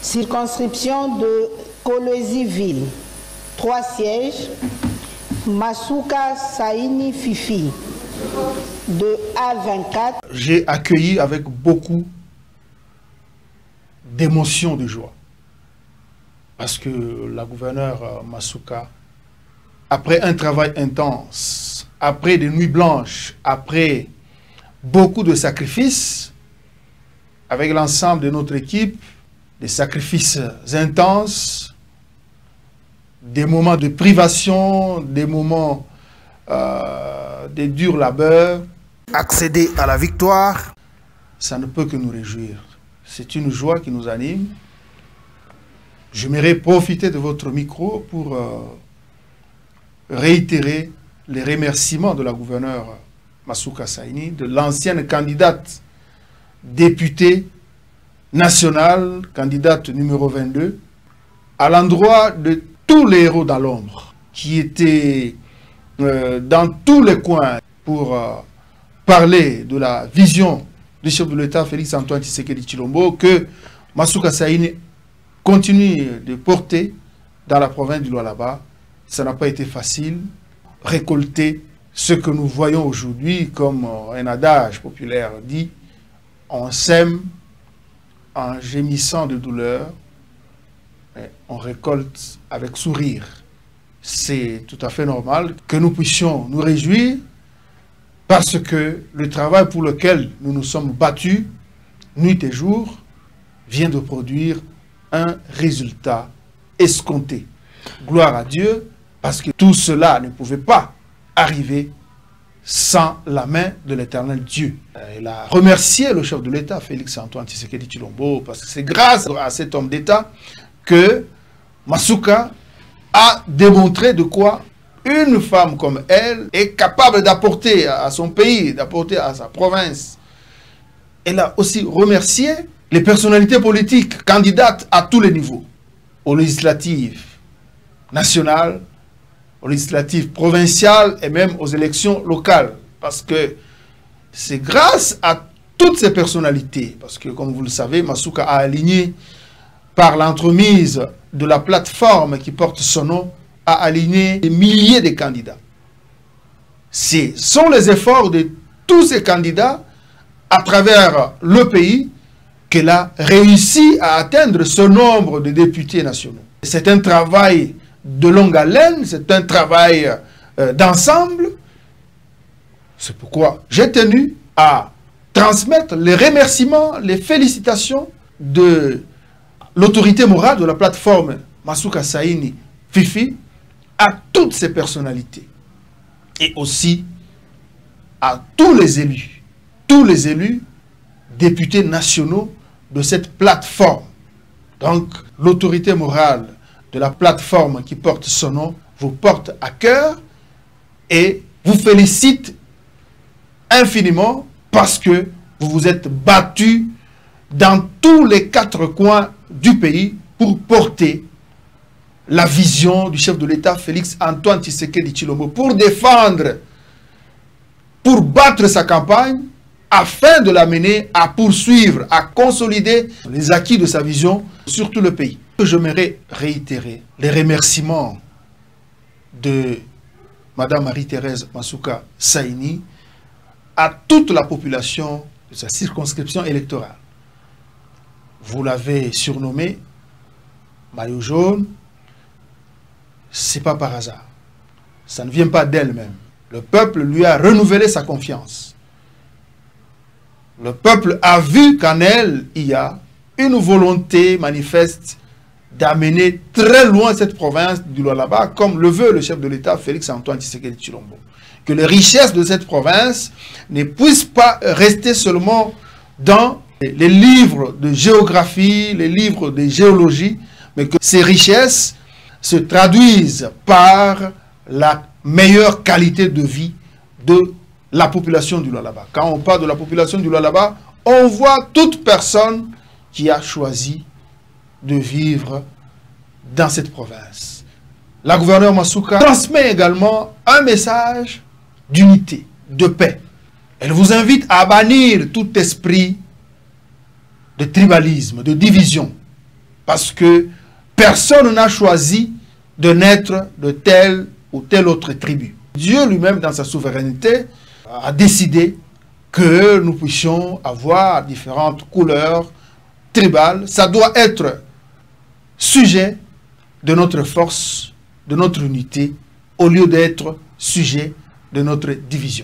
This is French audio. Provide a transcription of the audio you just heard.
Circonscription de Kolwezi-Ville. 3 sièges. Masuka Saini Fifi. De A24. J'ai accueilli avec beaucoup d'émotion, de joie. Parce que la gouverneure Masuka, après un travail intense, après des nuits blanches, après beaucoup de sacrifices, avec l'ensemble de notre équipe, des sacrifices intenses, des moments de privation, des moments de dur labeur, accéder à la victoire, ça ne peut que nous réjouir. C'est une joie qui nous anime. J'aimerais profiter de votre micro pour réitérer les remerciements de la gouverneure Masuka Saini, de l'ancienne candidate députée nationale, candidate numéro 22, à l'endroit de tous les héros dans l'ombre qui étaient dans tous les coins pour parler de la vision du chef de l'État Félix Antoine Tshisekedi Tshilombo que Masuka Saini continue de porter dans la province du Lualaba. Ça n'a pas été facile. Récolter ce que nous voyons aujourd'hui, comme un adage populaire dit, on sème en gémissant de douleur, et on récolte avec sourire. C'est tout à fait normal que nous puissions nous réjouir parce que le travail pour lequel nous nous sommes battus, nuit et jour, vient de produire un résultat escompté. Gloire à Dieu, parce que tout cela ne pouvait pas arriver sans la main de l'Éternel Dieu. Il a remercié le chef de l'État, Félix Antoine Tshisekedi Tshilombo, parce que c'est grâce à cet homme d'État que Masuka a démontré de quoi une femme comme elle est capable d'apporter à son pays, d'apporter à sa province. Elle a aussi remercié les personnalités politiques candidates à tous les niveaux, aux législatives nationales, aux législatives provinciales et même aux élections locales. Parce que c'est grâce à toutes ces personnalités, parce que comme vous le savez, Masuka a aligné par l'entremise de la plateforme qui porte son nom, a aligné des milliers de candidats. Ce sont les efforts de tous ces candidats à travers le pays qu'elle a réussi à atteindre ce nombre de députés nationaux. C'est un travail de longue haleine, c'est un travail d'ensemble. C'est pourquoi j'ai tenu à transmettre les remerciements, les félicitations de l'autorité morale de la plateforme Masuka Saini Fifi à toutes ces personnalités et aussi à tous les élus députés nationaux de cette plateforme. Donc l'autorité morale de la plateforme qui porte son nom vous porte à cœur et vous félicite infiniment parce que vous vous êtes battus dans tous les 4 coins du pays pour porter la vision du chef de l'État Félix Antoine Tshisekedi Tshilombo, pour défendre, pour battre sa campagne, afin de l'amener à poursuivre, à consolider les acquis de sa vision sur tout le pays. J'aimerais réitérer les remerciements de Madame Marie-Thérèse Masuka Saini à toute la population de sa circonscription électorale. Vous l'avez surnommé maillot jaune. Ce n'est pas par hasard. Ça ne vient pas d'elle-même. Le peuple lui a renouvelé sa confiance. Le peuple a vu qu'en elle, il y a une volonté manifeste d'amener très loin cette province du Lualaba, comme le veut le chef de l'État, Félix Antoine Tshisekedi Tshilombo. Que les richesses de cette province ne puissent pas rester seulement dans les livres de géographie, les livres de géologie, mais que ces richesses se traduisent par la meilleure qualité de vie de la population du Lualaba. Quand on parle de la population du Lualaba, on voit toute personne qui a choisi de vivre dans cette province. La gouverneure Masuka transmet également un message d'unité, de paix. Elle vous invite à bannir tout esprit de tribalisme, de division. Parce que personne n'a choisi de naître de telle ou telle autre tribu. Dieu lui-même, dans sa souveraineté, a décidé que nous puissions avoir différentes couleurs tribales. Ça doit être sujet de notre force, de notre unité, au lieu d'être sujet de notre division.